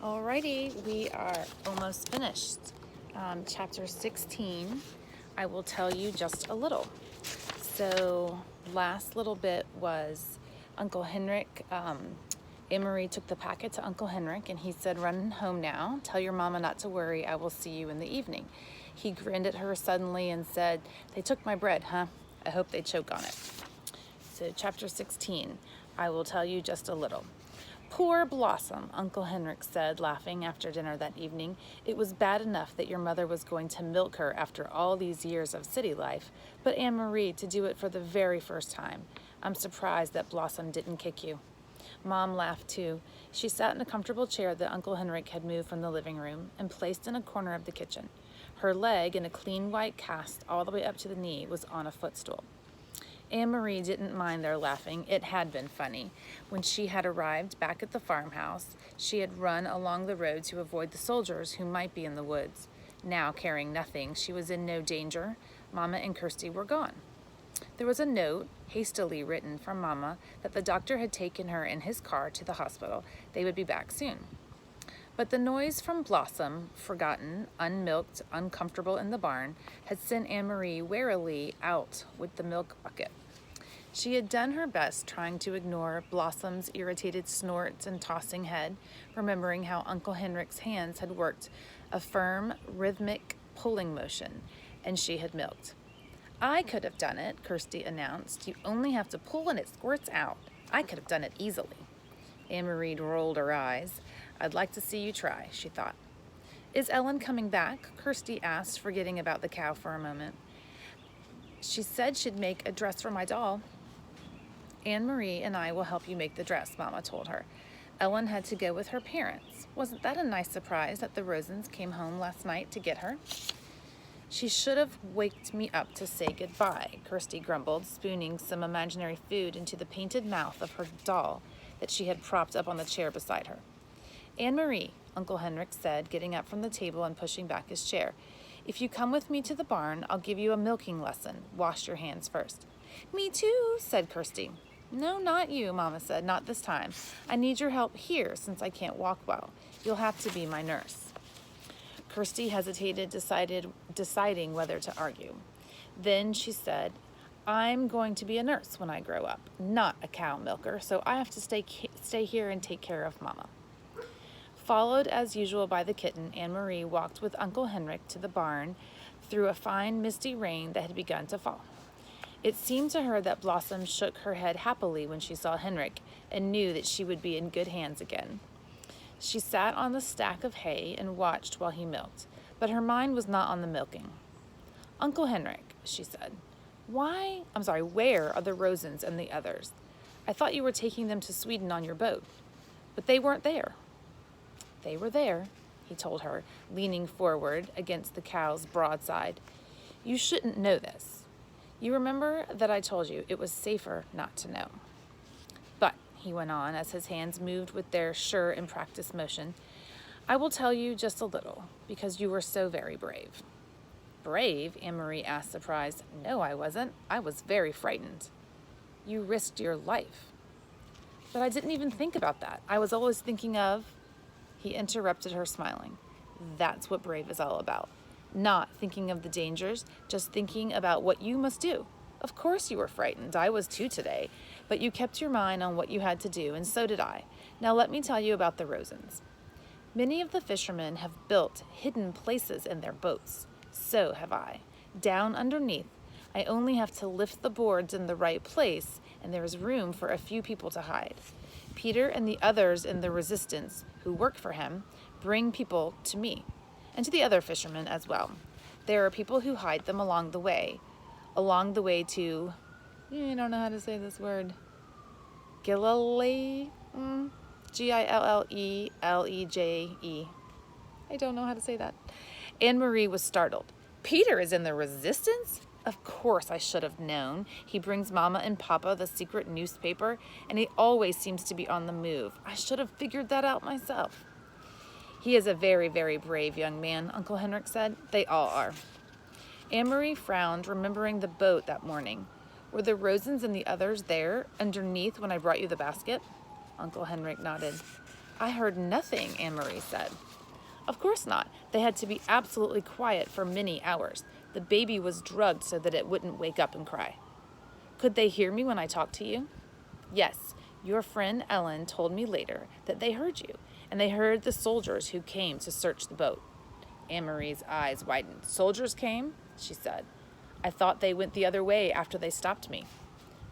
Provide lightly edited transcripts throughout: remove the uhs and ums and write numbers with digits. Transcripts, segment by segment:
Alrighty, we are almost finished. Chapter 16, I will tell you just a little. So, last little bit was Uncle Henrik. Anne-Marie took the packet to Uncle Henrik and he said, "Run home now. Tell your mama not to worry. I will see you in the evening." He grinned at her suddenly and said, "They took my bread, huh? I hope they choke on it." So, chapter 16, I will tell you just a little. "Poor Blossom," Uncle Henrik said, laughing after dinner that evening. "It was bad enough that your mother was going to milk her after all these years of city life, but Anne-Marie to do it for the very first time. I'm surprised that Blossom didn't kick you." Mom laughed too. She sat in a comfortable chair that Uncle Henrik had moved from the living room and placed in a corner of the kitchen. Her leg, in a clean white cast all the way up to the knee, was on a footstool. Anne-Marie didn't mind their laughing. It had been funny. When she had arrived back at the farmhouse, she had run along the road to avoid the soldiers who might be in the woods. Now, carrying nothing, she was in no danger. Mama and Kirsty were gone. There was a note, hastily written from Mama, that the doctor had taken her in his car to the hospital. They would be back soon. But the noise from Blossom, forgotten, unmilked, uncomfortable in the barn, had sent Anne-Marie warily out with the milk bucket. She had done her best trying to ignore Blossom's irritated snorts and tossing head, remembering how Uncle Henrik's hands had worked a firm, rhythmic pulling motion, and she had milked. "I could have done it," Kirsty announced. "You only have to pull and it squirts out. I could have done it easily." Anne-Marie rolled her eyes. "I'd like to see you try," she thought. "Is Ellen coming back?" Kirsty asked, forgetting about the cow for a moment. "She said she'd make a dress for my doll." "Anne-Marie and I will help you make the dress," Mama told her. "Ellen had to go with her parents. Wasn't that a nice surprise that the Rosens came home last night to get her?" "She should have waked me up to say goodbye," Kirsty grumbled, spooning some imaginary food into the painted mouth of her doll that she had propped up on the chair beside her. "Anne-Marie," Uncle Henrik said, getting up from the table and pushing back his chair, "if you come with me to the barn, I'll give you a milking lesson. Wash your hands first." "Me too," said Kirsty. "No, not you," Mama said, "not this time. I need your help here since I can't walk well. You'll have to be my nurse." Kirsty hesitated, deciding whether to argue. Then she said, "I'm going to be a nurse when I grow up, not a cow milker, so I have to stay here and take care of Mama." Followed as usual by the kitten, Anne-Marie walked with Uncle Henrik to the barn through a fine misty rain that had begun to fall. It seemed to her that Blossom shook her head happily when she saw Henrik and knew that she would be in good hands again. She sat on the stack of hay and watched while he milked, but her mind was not on the milking. "Uncle Henrik," she said, where are the Rosens and the others? I thought you were taking them to Sweden on your boat, but they weren't there." "They were there," he told her, leaning forward against the cow's broadside. "You shouldn't know this. You remember that I told you it was safer not to know. But," he went on as his hands moved with their sure and practiced motion, "I will tell you just a little, because you were so very brave." "Brave?" Anne-Marie asked, surprised. "No, I wasn't. I was very frightened." "You risked your life." "But I didn't even think about that. I was always thinking of—" He interrupted her, smiling. "That's what brave is all about. Not thinking of the dangers, just thinking about what you must do. Of course you were frightened. I was too today. But you kept your mind on what you had to do, and so did I. Now let me tell you about the Rosens. Many of the fishermen have built hidden places in their boats. So have I. Down underneath, I only have to lift the boards in the right place, and there is room for a few people to hide. Peter and the others in the Resistance who work for him bring people to me, and to the other fishermen as well. There are people who hide them along the way to, I don't know how to say this word, Gilleleje, Gilleleje. I don't know how to say that. Anne-Marie was startled. "Peter is in the Resistance? Of course I should have known. He brings Mama and Papa the secret newspaper, and he always seems to be on the move. I should have figured that out myself." "He is a very, very brave young man," Uncle Henrik said. "They all are." Anne-Marie frowned, remembering the boat that morning. "Were the Rosens and the others there underneath when I brought you the basket?" Uncle Henrik nodded. I heard nothing, Anne-Marie said. Of course not. They had to be absolutely quiet for many hours. The baby was drugged so that it wouldn't wake up and cry. Could they hear me when I talked to you? Yes, your friend Ellen told me later that they heard you, and they heard the soldiers who came to search the boat. Anne-Marie's eyes widened. Soldiers came? She said. I thought they went the other way after they stopped me.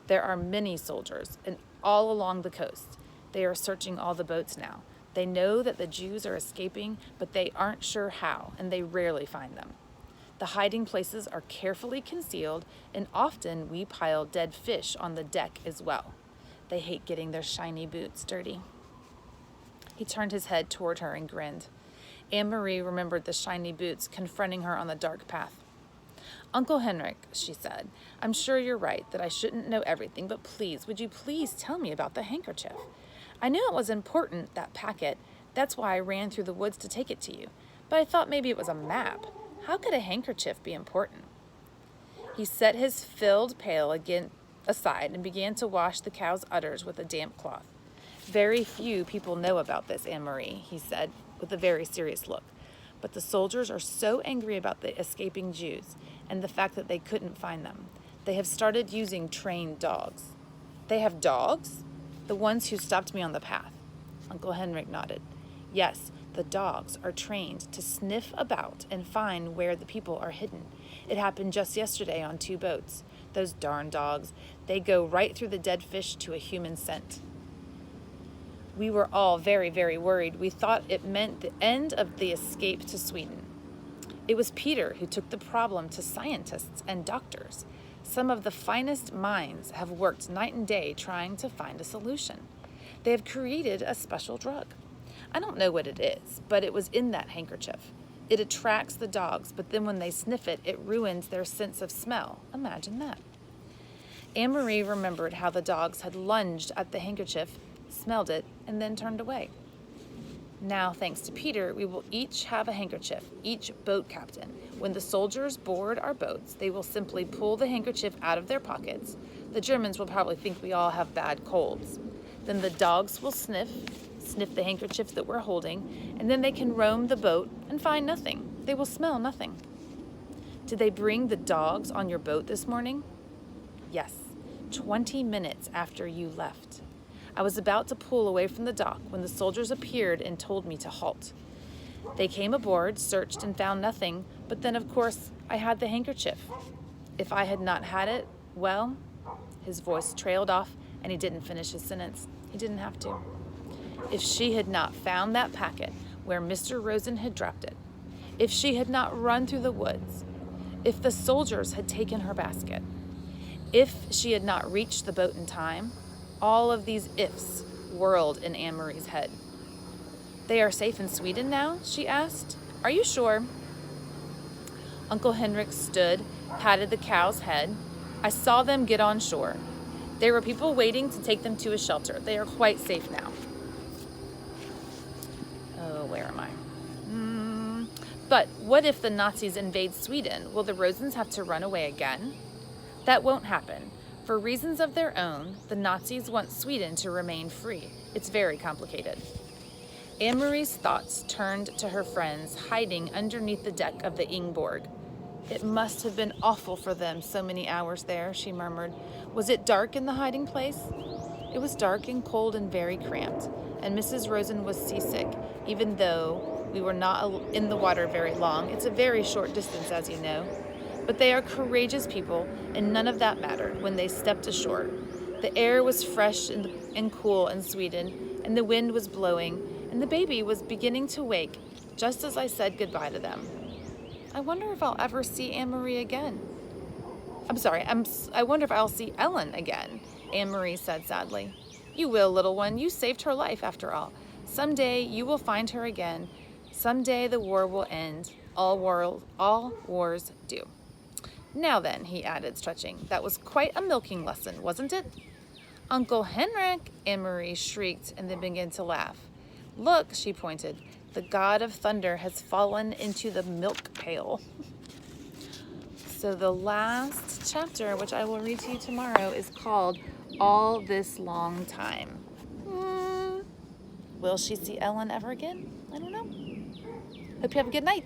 There are many soldiers, and all along the coast. They are searching all the boats now. They know that the Jews are escaping, but they aren't sure how, and they rarely find them. The hiding places are carefully concealed, and often we pile dead fish on the deck as well. They hate getting their shiny boots dirty. He turned his head toward her and grinned. Anne-Marie remembered the shiny boots confronting her on the dark path. Uncle Henrik, she said, I'm sure you're right that I shouldn't know everything, but please, would you please tell me about the handkerchief? I knew it was important, that packet. That's why I ran through the woods to take it to you. But I thought maybe it was a map. How could a handkerchief be important? He set his filled pail again aside and began to wash the cow's udders with a damp cloth. Very few people know about this, Anne-Marie, he said with a very serious look. But the soldiers are so angry about the escaping Jews and the fact that they couldn't find them. They have started using trained dogs. They have dogs? The ones who stopped me on the path. Uncle Henrik nodded. Yes, the dogs are trained to sniff about and find where the people are hidden. It happened just yesterday on 2 boats. Those darn dogs, they go right through the dead fish to a human scent. We were all very, very worried. We thought it meant the end of the escape to Sweden. It was Peter who took the problem to scientists and doctors. Some of the finest minds have worked night and day trying to find a solution. They have created a special drug. I don't know what it is, but it was in that handkerchief. It attracts the dogs, but then when they sniff it, it ruins their sense of smell. Imagine that. Anne-Marie remembered how the dogs had lunged at the handkerchief, smelled it, and then turned away. Now, thanks to Peter, we will each have a handkerchief, each boat captain. When the soldiers board our boats, they will simply pull the handkerchief out of their pockets. The Germans will probably think we all have bad colds. Then the dogs will sniff the handkerchief that we're holding, and then they can roam the boat and find nothing. They will smell nothing. Did they bring the dogs on your boat this morning? Yes, 20 minutes after you left. I was about to pull away from the dock when the soldiers appeared and told me to halt. They came aboard, searched, and found nothing, but then, of course, I had the handkerchief. If I had not had it, well, his voice trailed off, and he didn't finish his sentence. He didn't have to. If she had not found that packet where Mr. Rosen had dropped it, if she had not run through the woods, if the soldiers had taken her basket, if she had not reached the boat in time, all of these ifs whirled in Anne-Marie's head. They are safe in Sweden now? She asked. Are you sure? Uncle Henrik stood, patted the cow's head. I saw them get on shore. There were people waiting to take them to a shelter. They are quite safe now. Oh, where am I? But what if the Nazis invade Sweden? Will the Rosens have to run away again? That won't happen. For reasons of their own, the Nazis want Sweden to remain free. It's very complicated. Anne-Marie's thoughts turned to her friends hiding underneath the deck of the Ingborg. It must have been awful for them so many hours there, she murmured. Was it dark in the hiding place? It was dark and cold and very cramped, and Mrs. Rosen was seasick, even though we were not in the water very long. It's a very short distance, as you know. But they are courageous people, and none of that mattered when they stepped ashore. The air was fresh and cool in Sweden, and the wind was blowing, and the baby was beginning to wake, just as I said goodbye to them. I wonder if I'll ever see Anne-Marie again. I wonder if I'll see Ellen again, Anne-Marie said sadly. You will, little one. You saved her life, after all. Someday you will find her again. Someday the war will end. All wars do. Now then, he added, stretching, that was quite a milking lesson, wasn't it? Uncle Henrik, Anne-Marie shrieked and then began to laugh. Look, she pointed, the god of thunder has fallen into the milk pail. So the last chapter, which I will read to you tomorrow, is called All This Long Time. Will she see Ellen ever again? I don't know. Hope you have a good night.